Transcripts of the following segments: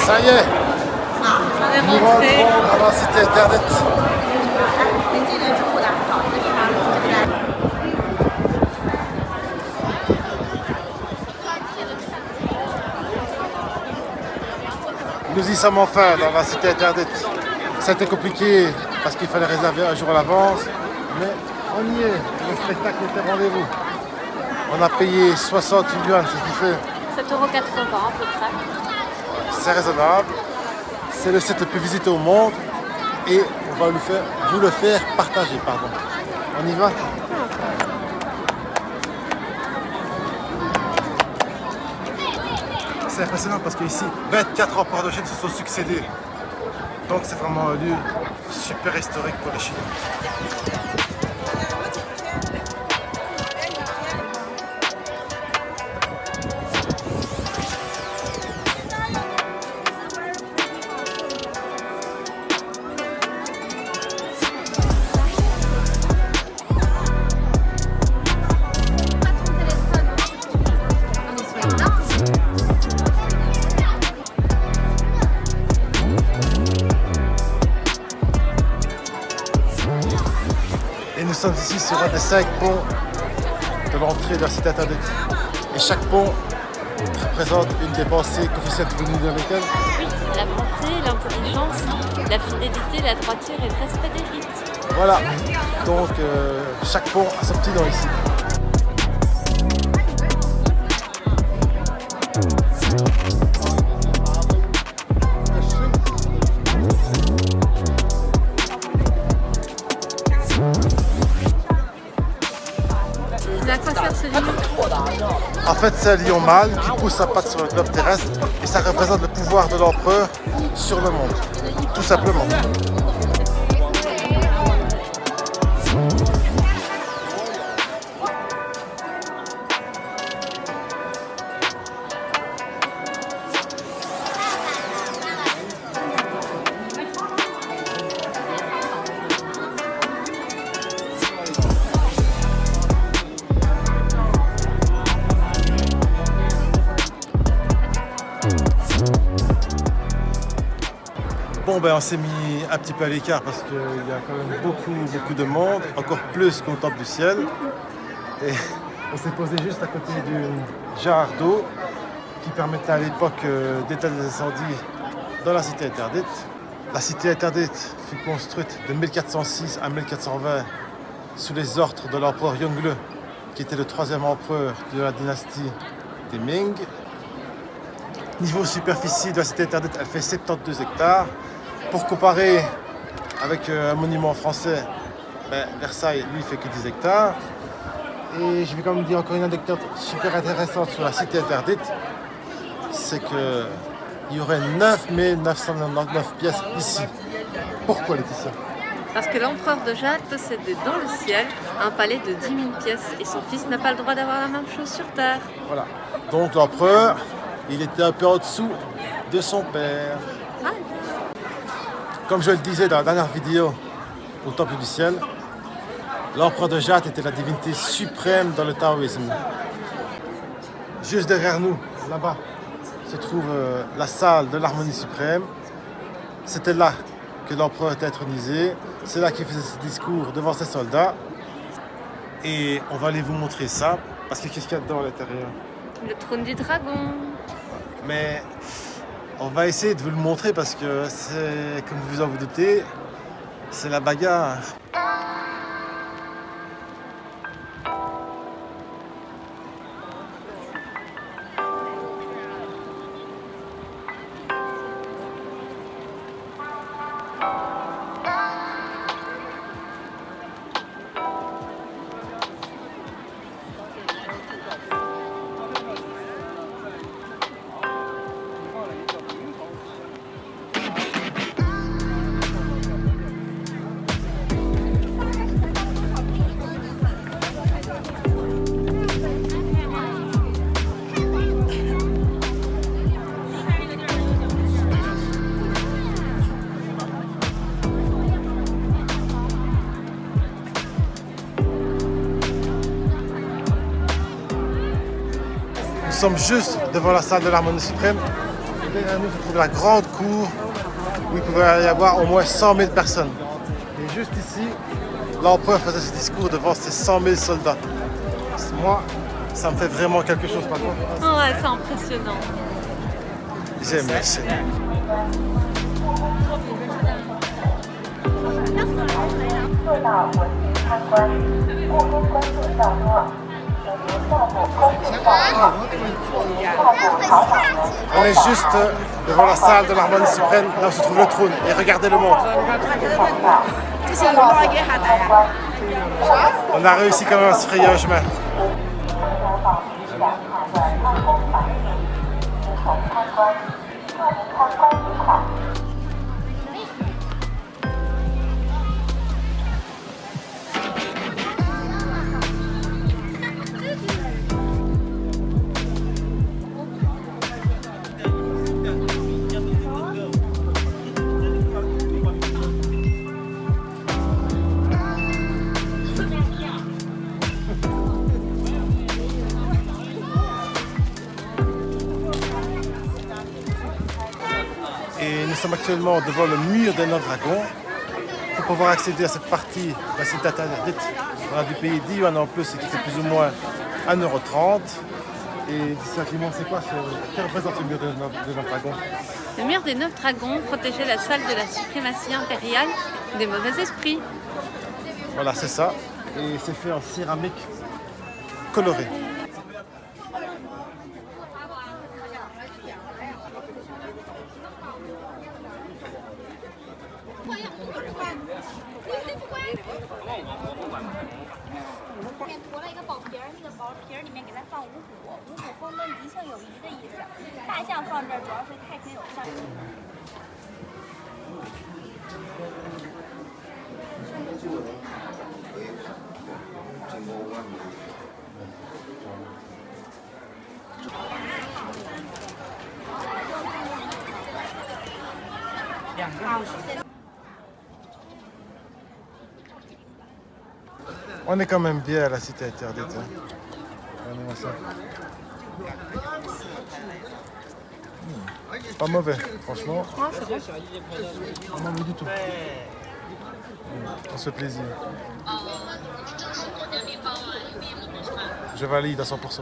Ça y est, On est nous rentré. rentrons dans la cité interdite. Nous y sommes enfin dans la cité interdite. Ça a été compliqué parce qu'il fallait réserver un jour à l'avance, mais on y est. Le spectacle était rendez-vous. On a payé 60 yuan, ce qui fait 7,80 € à peu près. c'est raisonnable. C'est le site le plus visité au monde et on va vous le faire partager. Pardon. On y va? C'est impressionnant parce qu'ici, 24 empereurs de Chine se sont succédés. Donc c'est vraiment un lieu super historique pour les Chinois. Et nous sommes ici sur un des 5 ponts de l'entrée de la cité interdite. Et chaque pont représente une des pensées qu'officielle venue de lesquelles La bonté, l'intelligence, la fidélité, la droiture et le respect des rites. voilà. Donc chaque pont a son petit nom ici. Mais à quoi sert ce lieu? En fait, c'est un lion mâle qui pousse sa patte sur le globe terrestre et ça représente le pouvoir de l'empereur sur le monde. Tout simplement. Bon ben on s'est mis un petit peu à l'écart parce qu'il y a quand même beaucoup de monde, encore plus qu'au top du ciel. Et on s'est posé juste à côté d'une jarre d'eau qui permettait à l'époque d'éteindre les incendies dans la cité interdite. La cité interdite fut construite de 1406 à 1420 sous les ordres de l'empereur Yongle, qui était le 3e empereur de la dynastie des Ming. Niveau superficie de la cité interdite, elle fait 72 hectares. Pour comparer avec un monument français, Versailles, lui, fait que 10 hectares. Et je vais quand même dire encore une anecdote super intéressante sur la cité interdite. C'est qu'il y aurait 9 999 pièces ici. Pourquoi, Laetitia? Parce que l'empereur de Jade possédait dans le ciel un palais de 10 000 pièces et son fils n'a pas le droit d'avoir la même chose sur terre. Voilà. Donc l'empereur, il était un peu en dessous de son père. Comme je le disais dans la dernière vidéo au temple du ciel, l'empereur de Jade était la divinité suprême dans le taoïsme. Juste derrière nous, là-bas, se trouve la salle de l'harmonie suprême. C'était là que l'empereur était intronisé. C'est là qu'il faisait ses discours devant ses soldats. Et on va aller vous montrer ça, parce que qu'est-ce qu'il y a dedans à l'intérieur? Le trône du dragon. Mais on va essayer de vous le montrer parce que c'est, comme vous en vous doutez, c'est la bagarre. Nous sommes juste devant la salle de l'harmonie suprême. derrière nous se trouve la grande cour où il pouvait y avoir au moins 100 000 personnes. Et juste ici, l'empereur faisait ce discours devant ses 100 000 soldats. Moi, ça me fait vraiment quelque chose par contre. Ouais, c'est impressionnant. J'aime la Chine. On est juste devant la salle de l'harmonie suprême, là où se trouve le trône. Et regardez le monde. On a réussi quand même à se frayer un chemin. Et nous sommes actuellement devant le mur des 9 dragons. Pour pouvoir accéder à cette partie, la cité interdite, on a dû payer 10 yuan en plus, ce qui fait plus ou moins 1,30 €. Et dis-moi, Clément, c'est quoi que représente le mur des 9 dragons? Le mur des 9 dragons protégeait la salle de la suprématie impériale des mauvais esprits. Voilà, c'est ça. Et c'est fait en céramique colorée. On est quand même bien à la cité interdite. Hein. Regardez-moi ça. Pas mauvais, franchement. Ah, c'est bon. Pas mauvais du tout. On se fait plaisir. Je valide à 100%.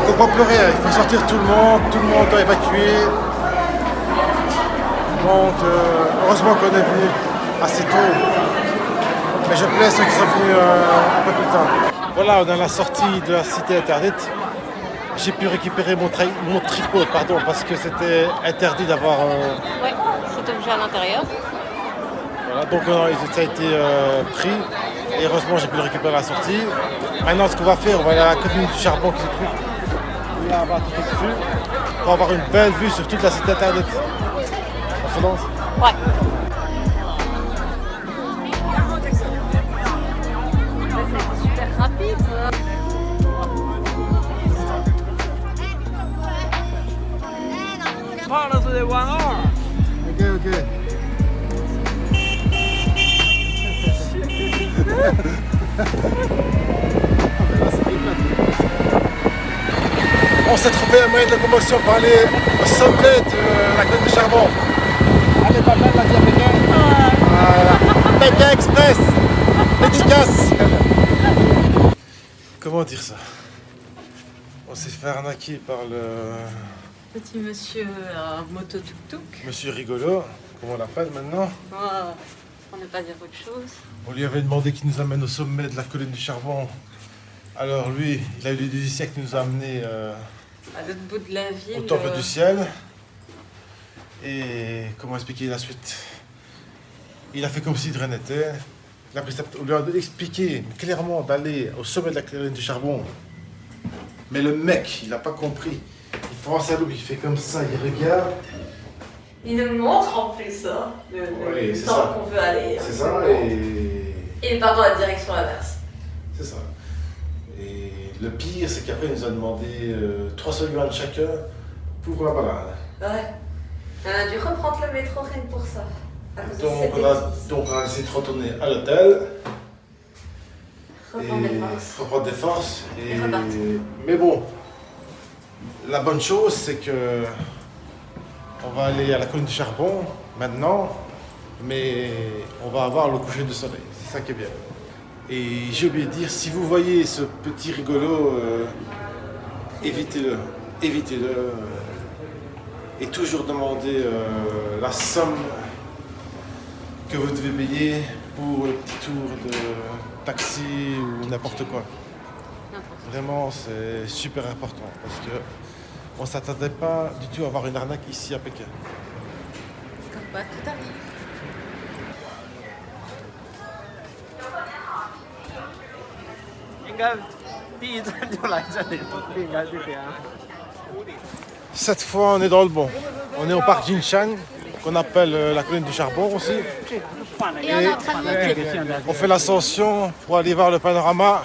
Faut pas pleurer, il faut sortir tout le monde doit évacuer. Donc heureusement qu'on est venu assez tôt. Mais je plains ceux qui sont venus un peu plus tard. Voilà, on est à la sortie de la cité interdite. J'ai pu récupérer mon tripode, parce que c'était interdit d'avoir... Ouais, cet objet à l'intérieur. Voilà, donc ça a été pris. Et heureusement, j'ai pu le récupérer à la sortie. Maintenant, ce qu'on va faire, on va aller à la commune du charbon qui se trouve là-bas tout au-dessus pour avoir une belle vue sur toute la cité interdite. On se lance? Ouais. C'est super rapide. Ok. Ah, mais là, c'est éclaté. on s'est trouvé un moyen de locomotion pour aller au sommet de la colline du Charbon. Allez, pas mal la dire Pékin. Voilà. Pékin Express. Dédicace. Comment dire ça? On s'est fait arnaquer par le Petit monsieur moto tuk-tuk. monsieur rigolo, comme on l'appelle maintenant. Pour ne pas dire autre chose. On lui avait demandé qu'il nous amène au sommet de la colline du Charbon. Alors lui, il a eu l'idée du siècle, il nous a amenés À l'autre bout de la ville. au temple du ciel. Et comment expliquer la suite? Il a fait comme si de rien n'était. On lui a expliqué clairement d'aller au sommet de la colline du Charbon. Mais le mec, il n'a pas compris. Il fonce à l'eau, il fait comme ça, il regarde. Il nous montre en plus ça, Oui, c'est temps ça. qu'on veut aller. C'est ça, et il part dans la direction inverse. c'est ça. Et le pire, c'est qu'après, il nous a demandé 300 yuan chacun pour la balade. Ouais. On a dû reprendre le métro rien que pour ça. À cause de Donc cette bêtise. on a essayé de retourner à l'hôtel. Reprendre des forces. Reprendre des forces. Et repartir. Mais bon, la bonne chose, c'est que on va aller à la colline du Charbon maintenant, mais on va avoir le coucher du soleil. C'est ça qui est bien. Et j'ai oublié de dire, si vous voyez ce petit rigolo, évitez-le. Évitez-le. Et toujours demander la somme que vous devez payer pour le petit tour de taxi ou n'importe quoi. Vraiment, c'est super important parce que on ne s'attendait pas du tout à avoir une arnaque ici à Pékin. Comme quoi, tout arrive. 应该第一站就来这里，应该是这样。 Cette fois, on est dans le bon. On est au parc Jinshan, qu'on appelle la colline du Charbon aussi. Et on est en train de monter. On fait l'ascension pour aller voir le panorama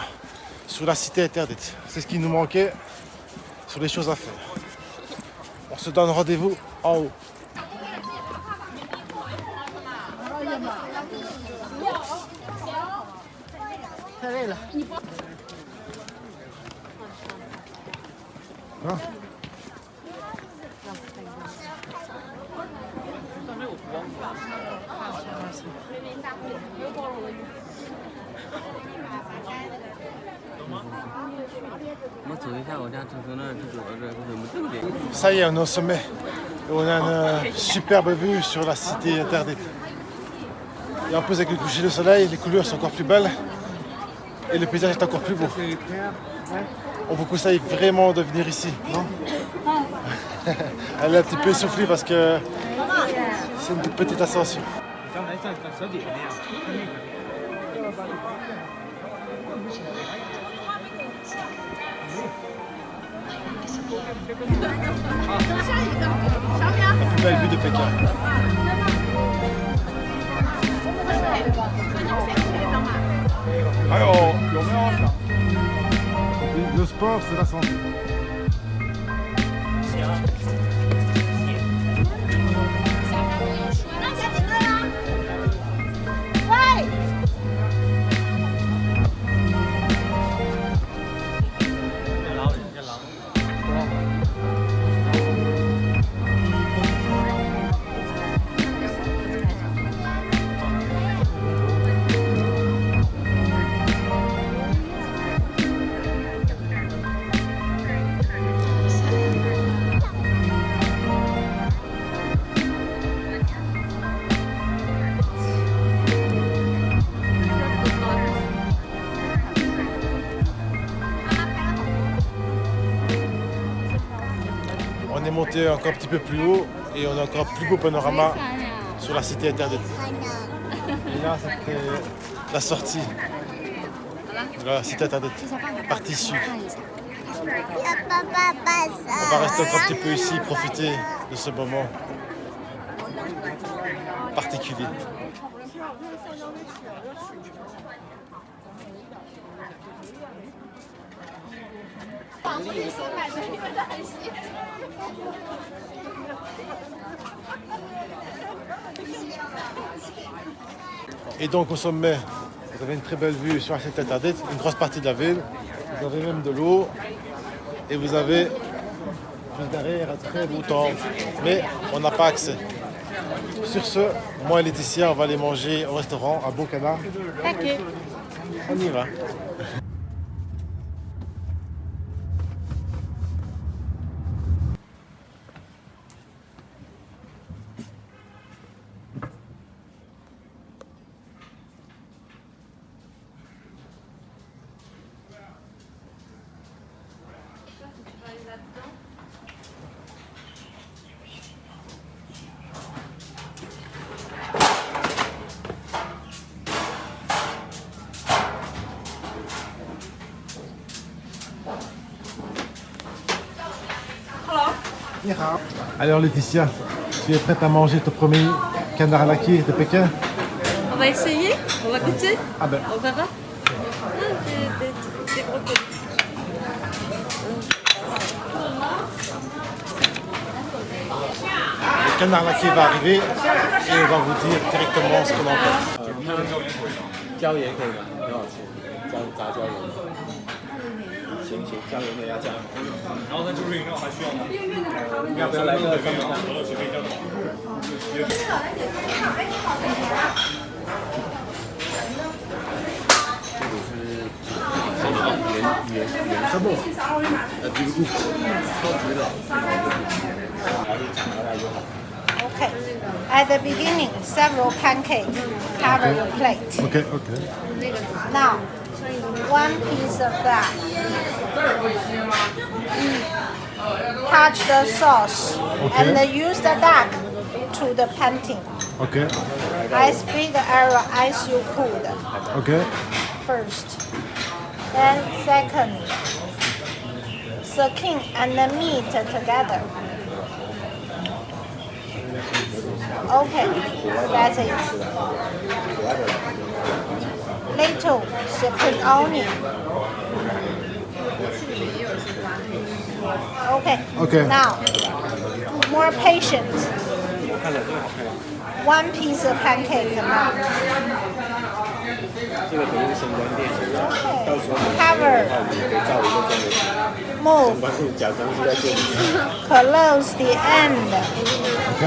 sur la cité interdite. C'est ce qui nous manquait sur les choses à faire. On se donne rendez-vous en haut. Hein? Ça y est, on est au sommet. Et on a une superbe vue sur la cité interdite. Et en plus, avec le coucher de soleil, les couleurs sont encore plus belles. Et le paysage est encore plus beau. On vous conseille vraiment de venir ici, non? Elle est un petit peu essoufflée parce que c'est une toute petite ascension. La plus belle vue de Pékin. Le sport, c'est la santé. On est monté encore un petit peu plus haut et on a encore un plus beau panorama sur la cité interdite. Et là, c'était la sortie de la cité interdite, partie sud. On va rester encore un petit peu ici, profiter de ce moment particulier. Et donc au sommet, vous avez une très belle vue sur la cité interdite, une grosse partie de la ville, vous avez même de l'eau et vous avez juste derrière, un très beau temple. Mais on n'a pas accès. Sur ce, moi et Laetitia, on va aller manger au restaurant à Beau Canard. Ok. On y va. Alors Laetitia, tu es prête à manger ton premier canard laqué de Pékin? On va essayer? On va goûter? Ah ben, On verra. Des brocolis. le canard laqué va arriver et on va vous dire directement ce qu'on en pense. 椒盐可以吗？很好吃，炸椒盐。行，椒盐的要加。然后那就是饮料还需要吗？要不要来个酸梅汤？C'est bon. Okay. At the beginning, several pancakes cover the plate. Ok. Now, one piece of that. Touch the sauce and then use the duck to the painting. Ok. I speed the area as you could Ok. first. Then second, skin and the meat together. Okay, that's it. Little spring onion. Okay. Now, more patient. One piece of pancake now. 这个肯定是升官店，到时候你 Cover. 你可以照一个这样的， Move. 反正假装是在做。 Close the end. Ok.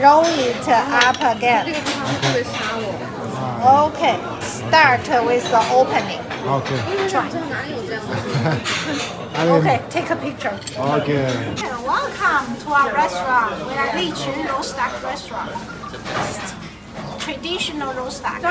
Roll it up again. Okay. Start with the opening. Ok. Try. Allez. Okay, take a picture. Ok. Welcome to our restaurant. We are Liqun Roast Duck Restaurant. Traditional roast duck.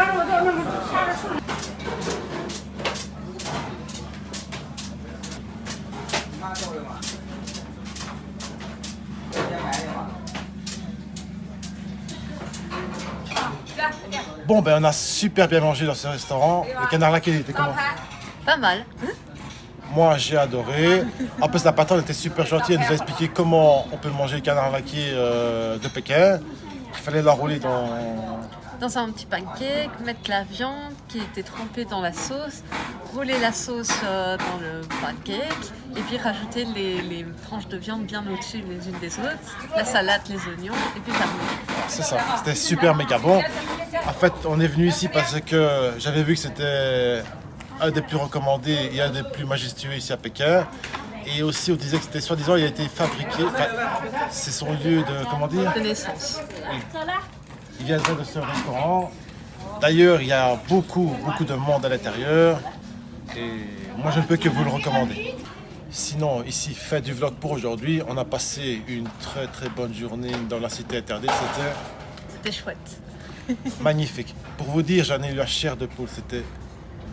Bon, ben on a super bien mangé dans ce restaurant. Le canard laqué, il était comment? Pas mal. Moi, j'ai adoré. En plus, la patronne était super gentille. Elle nous a expliqué comment on peut manger le canard laqué de Pékin. Il fallait l'enrouler Dans un petit pancake, mettre la viande qui était trempée dans la sauce, rouler la sauce dans le pancake et puis rajouter les tranches de viande bien au-dessus les unes des autres, la salade, les oignons et puis terminer. C'est ça, c'était super méga bon. En fait, on est venu ici parce que j'avais vu que c'était un des plus recommandés et un des plus majestueux ici à Pékin. Et aussi, on disait que c'était soi-disant, il a été fabriqué, enfin, c'est son lieu de, comment dire, De naissance. il viendrait de ce restaurant. D'ailleurs, il y a beaucoup de monde à l'intérieur. Et moi, je ne peux que vous le recommander. Sinon, ici, fin du vlog pour aujourd'hui. On a passé une très bonne journée dans la cité interdite. C'était chouette. C'était magnifique. Pour vous dire, j'en ai eu la chair de poule. C'était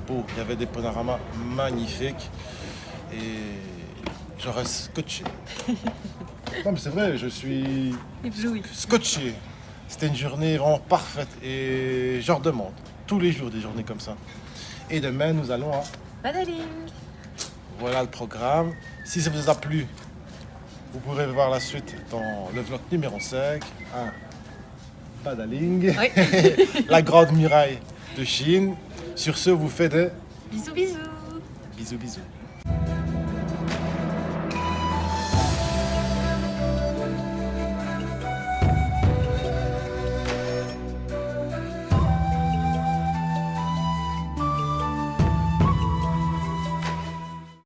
beau. Il y avait des panoramas magnifiques. Et j'aurais scotché. Non, mais c'est vrai, je suis Ébloui. scotché. C'était une journée vraiment parfaite et je redemande tous les jours des journées comme ça. Et demain, nous allons à... Badaling. Voilà le programme. Si ça vous a plu, vous pourrez voir la suite dans le vlog numéro 5 à Badaling, Oui. la grande muraille de Chine. Sur ce, vous faites des Bisous bisous. bisous.